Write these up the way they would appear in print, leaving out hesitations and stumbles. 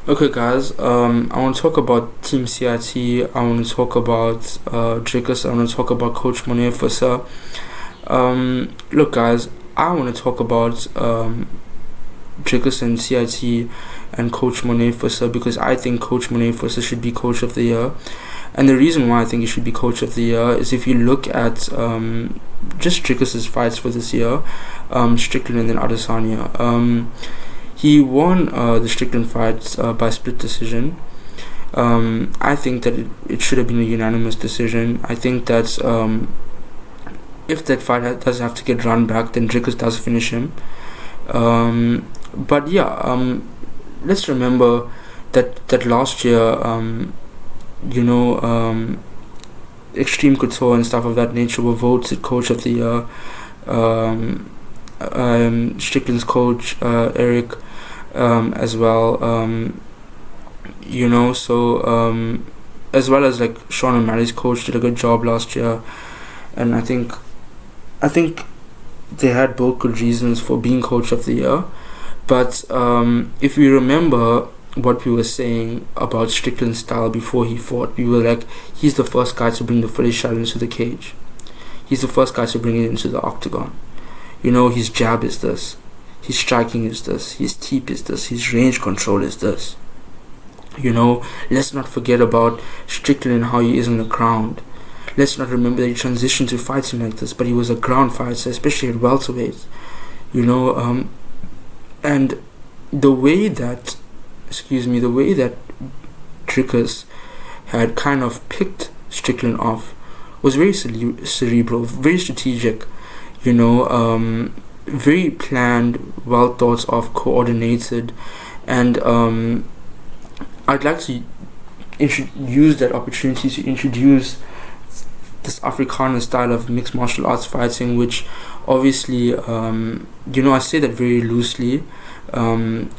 Okay, guys. I want to talk about Team CIT. I want to talk about Drickus. I want to talk about Coach Morne Visser. Look, guys. I want to talk about Drickus and CIT and Coach Morne Visser because I think Coach Morne Visser should be Coach of the Year. And the reason why I think he should be Coach of the Year is if you look at just Drickus's fights for this year, Strickland and then Adesanya. He won the Strickland fight by split decision. I think that it should have been a unanimous decision. I think that if that fight does have to get run back, then Drickus does finish him. But yeah, let's remember that last year, Extreme Couture and stuff of that nature were voted Coach of the Year. Strickland's coach, Eric, as well. As well as like Sean O'Malley's coach did a good job last year, and I think they had both good reasons for being Coach of the Year. But if we remember what we were saying about Strickland's style before he fought, we were like, he's the first guy to bring the Philly shell into the cage. He's the first guy to bring it into the octagon. His jab is this, his striking is this, his teep is this, his range control is this. Let's not forget about Strickland and how he is on the ground. Let's not remember that he transitioned to fighting like this, but he was a ground fighter, especially at welterweight. And the way that Drickus had kind of picked Strickland off was very cerebral, very strategic. Very planned, well thought of, coordinated, and I'd like to use that opportunity to introduce this Afrikaner style of mixed martial arts fighting, which obviously, I say that very loosely. A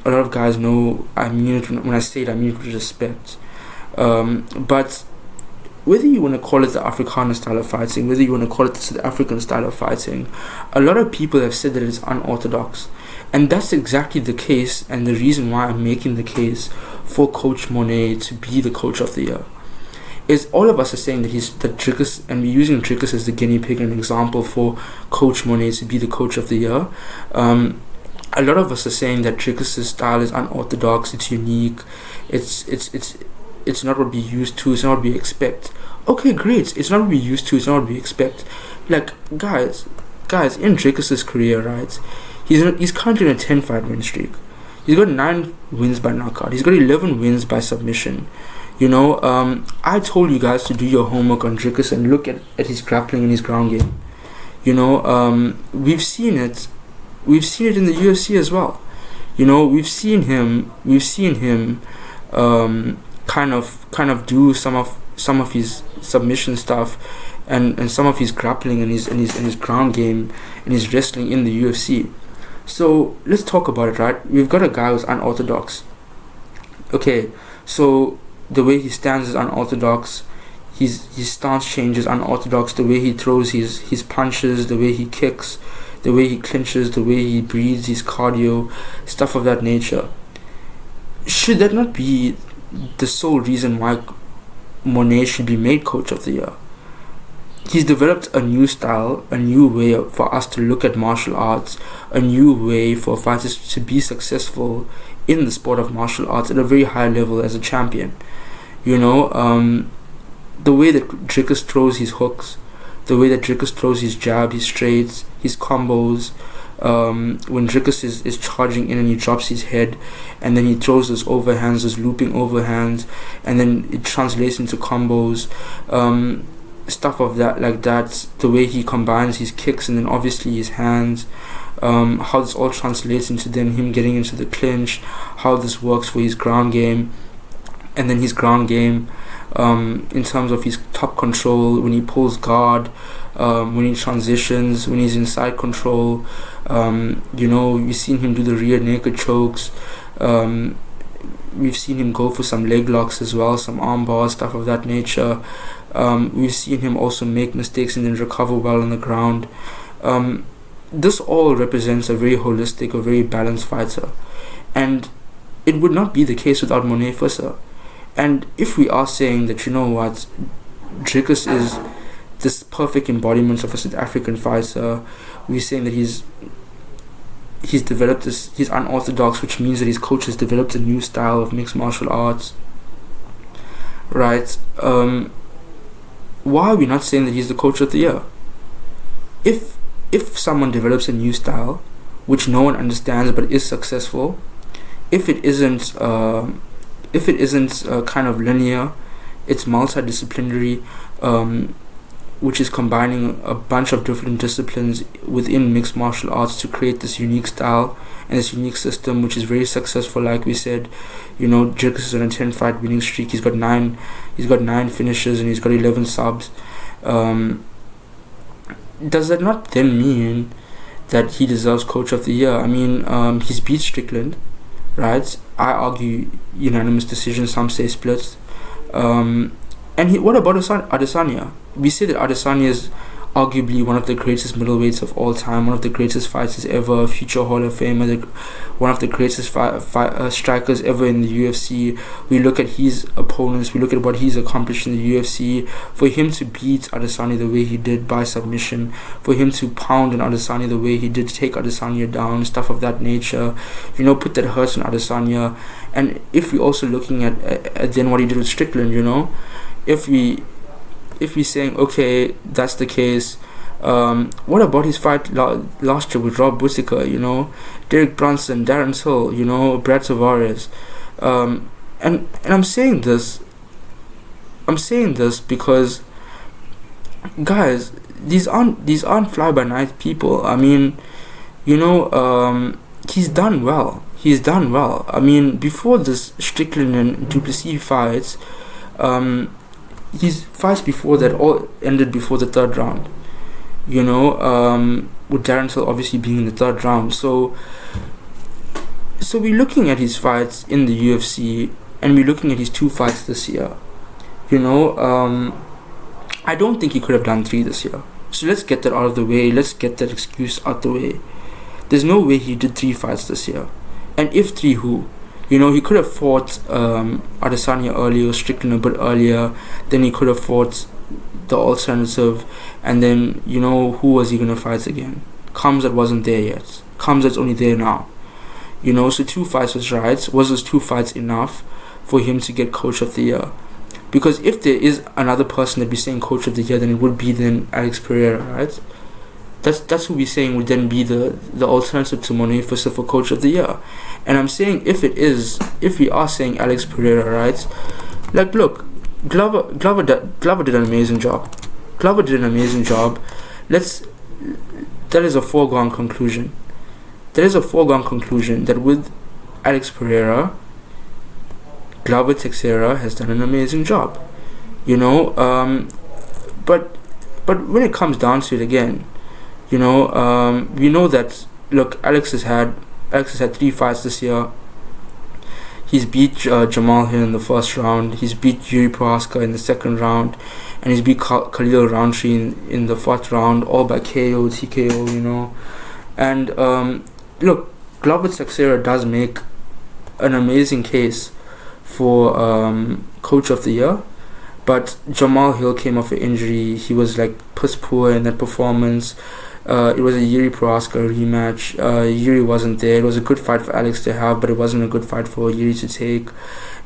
lot of guys know I mean it when I say it. I mean it with respect. But whether you want to call it the Afrikaner style of fighting, whether you want to call it the South African style of fighting, a lot of people have said that it's unorthodox. And that's exactly the case, and the reason why I'm making the case for Coach Morne to be the Coach of the Year. Is all of us are saying that Drickus, and we're using Drickus as the guinea pig and example for Coach Morne to be the Coach of the Year. A lot of us are saying that Drickus' style is unorthodox, it's unique, it's not what we used to, it's not what we expect. Okay, great, it's not what we used to, it's not what we expect. Like, guys, in Drickus' career, right, he's currently on a 10-fight win streak. He's got 9 wins by knockout, he's got 11 wins by submission. I told you guys to do your homework on Drickus and look at his grappling and his ground game. We've seen it in the UFC as well. We've seen him kind of do some of his submission stuff and some of his grappling and his ground game and his wrestling in the UFC. So let's talk about it, right? We've got a guy who's unorthodox. Okay, so the way he stands is unorthodox. His stance change is unorthodox. The way he throws his punches, the way he kicks, the way he clinches, the way he breathes, his cardio, stuff of that nature. Should that not be the sole reason why Morne should be made Coach of the Year? He's developed a new style, a new way for us to look at martial arts, a new way for fighters to be successful in the sport of martial arts at a very high level as a champion. The way that Drickus throws his hooks, the way that Drickus throws his jab, his straights, his combos, when Drickus is charging in and he drops his head and then he throws those overhands, those looping overhands, and then it translates into combos, stuff of that, like that, the way he combines his kicks and then obviously his hands, how this all translates into then him getting into the clinch, how this works for his ground game, and then his ground game in terms of his top control, when he pulls guard, when he transitions, when he's in side control. We've seen him do the rear naked chokes. We've seen him go for some leg locks as well, some arm bars, stuff of that nature. We've seen him also make mistakes and then recover well on the ground. This all represents a very holistic, a very balanced fighter. And it would not be the case without Morne Visser. And if we are saying that, you know what, Dricus is this perfect embodiment of a South African fighter, we're saying that he's developed this, he's unorthodox, which means that his coach has developed a new style of mixed martial arts, right? Why are we not saying that he's the coach of the year? If someone develops a new style which no one understands but is successful, if it isn't kind of linear, it's multidisciplinary, which is combining a bunch of different disciplines within mixed martial arts to create this unique style and this unique system, which is very successful. Like we said, you know, Dricus is on a 10-fight winning streak. He's got nine finishes and he's got 11 subs. Does that not then mean that he deserves Coach of the Year? I mean, he's beat Strickland, right? I argue unanimous decision, some say splits. And what about Adesanya? We say that Adesanya is arguably one of the greatest middleweights of all time, one of the greatest fighters ever, future Hall of Famer, one of the greatest strikers ever in the UFC. We look at his opponents, we look at what he's accomplished in the UFC. For him to beat Adesanya the way he did by submission, for him to pound on Adesanya the way he did, take Adesanya down, stuff of that nature, you know, put that hurt on Adesanya. And if we're also looking at then what he did with Strickland, you know, if we're saying, okay, that's the case, what about his fight last year with Rob Whittaker, you know, Derek Brunson, Darren Till, you know, Brad Tavares, and I'm saying this because, guys, these aren't fly by night people. I mean, you know, he's done well. I mean, before this Strickland and Duplessis fights, his fights before that all ended before the third round, you know, with Darren Till obviously being in the third round. So we're looking at his fights in the UFC and we're looking at his 2 fights this year, you know. I don't think he could have done 3 this year, so let's get that out of the way. Let's get that excuse out the way. There's no way he did 3 fights this year, and if 3, who? You know, he could have fought Adesanya earlier, Strickland a bit earlier, then he could have fought the alternative, and then, you know, who was he going to fight again? Khamzat wasn't there yet. Khamzat's only there now. You know, so 2 fights was right. Was those 2 fights enough for him to get Coach of the Year? Because if there is another person that be saying Coach of the Year, then it would be then Alex Pereira, right? That's who we're saying would then be the alternative to Morne Visser for Coach of the Year. And I'm saying if we are saying Alex Pereira, right? Like, look, Glover did an amazing job. That is a foregone conclusion. That with Alex Pereira, Glover Teixeira has done an amazing job. You know, but when it comes down to it again, you know, we know that, look, Alex has had 3 fights this year. He's beat Jamal Hill in the first round. He's beat Yuri Prohaska in the second round, and he's beat Khalil Roundtree in the fourth round, all by KO, TKO, you know. And look, Glover Teixeira does make an amazing case for Coach of the Year, but Jamal Hill came off an injury. He was like piss poor in that performance. It was a Yuri Prohaska rematch. Yuri wasn't there. It was a good fight for Alex to have, but it wasn't a good fight for Yuri to take.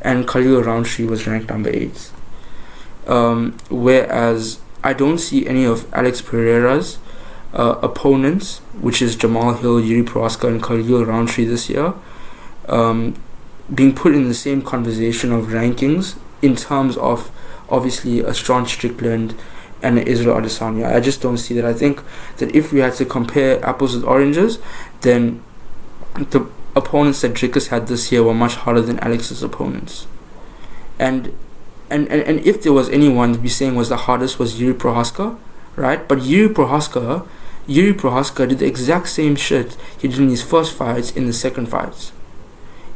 And Khalil Roundtree was ranked number 8. Whereas I don't see any of Alex Pereira's opponents, which is Jamal Hill, Yuri Prohaska, and Khalil Roundtree this year, being put in the same conversation of rankings in terms of obviously a strong Strickland and Israel Adesanya. I just don't see that. I think that if we had to compare apples with oranges, then the opponents that Dricus had this year were much harder than Alex's opponents. And if there was anyone to be saying was the hardest, was Yuri Prohaska, right? But Yuri Prohaska did the exact same shit he did in his first fights in the second fights.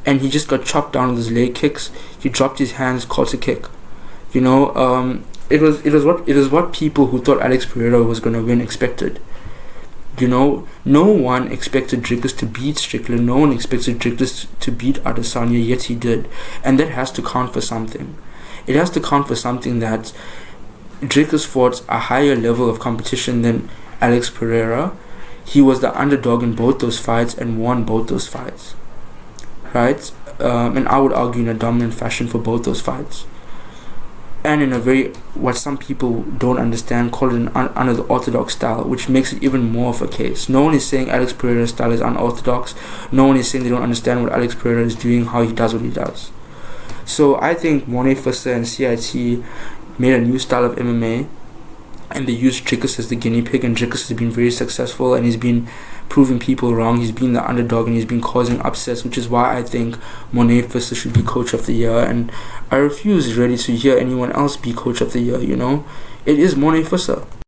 And he just got chopped down with his leg kicks. He dropped his hands, caught a kick. You know, it was what people who thought Alex Pereira was going to win expected. You know, no one expected Dricus to beat Strickland. No one expected Dricus to beat Adesanya, yet he did. And that has to count for something. It has to count for something that Dricus fought a higher level of competition than Alex Pereira. He was the underdog in both those fights and won both those fights. Right? And I would argue in a dominant fashion for both those fights. And in a very, what some people don't understand, call it an unorthodox style, which makes it even more of a case. No one is saying Alex Pereira's style is unorthodox. No one is saying they don't understand what Alex Pereira is doing, how he does what he does. So I think Morne, Visser, and CIT made a new style of MMA, and they used Dricus as the guinea pig, and Dricus has been very successful, and he's been proving people wrong. He's been the underdog, and he's been causing upsets, which is why I think Morne Visser should be coach of the year, and I refuse really to hear anyone else be coach of the year. You know, it is Morne Visser.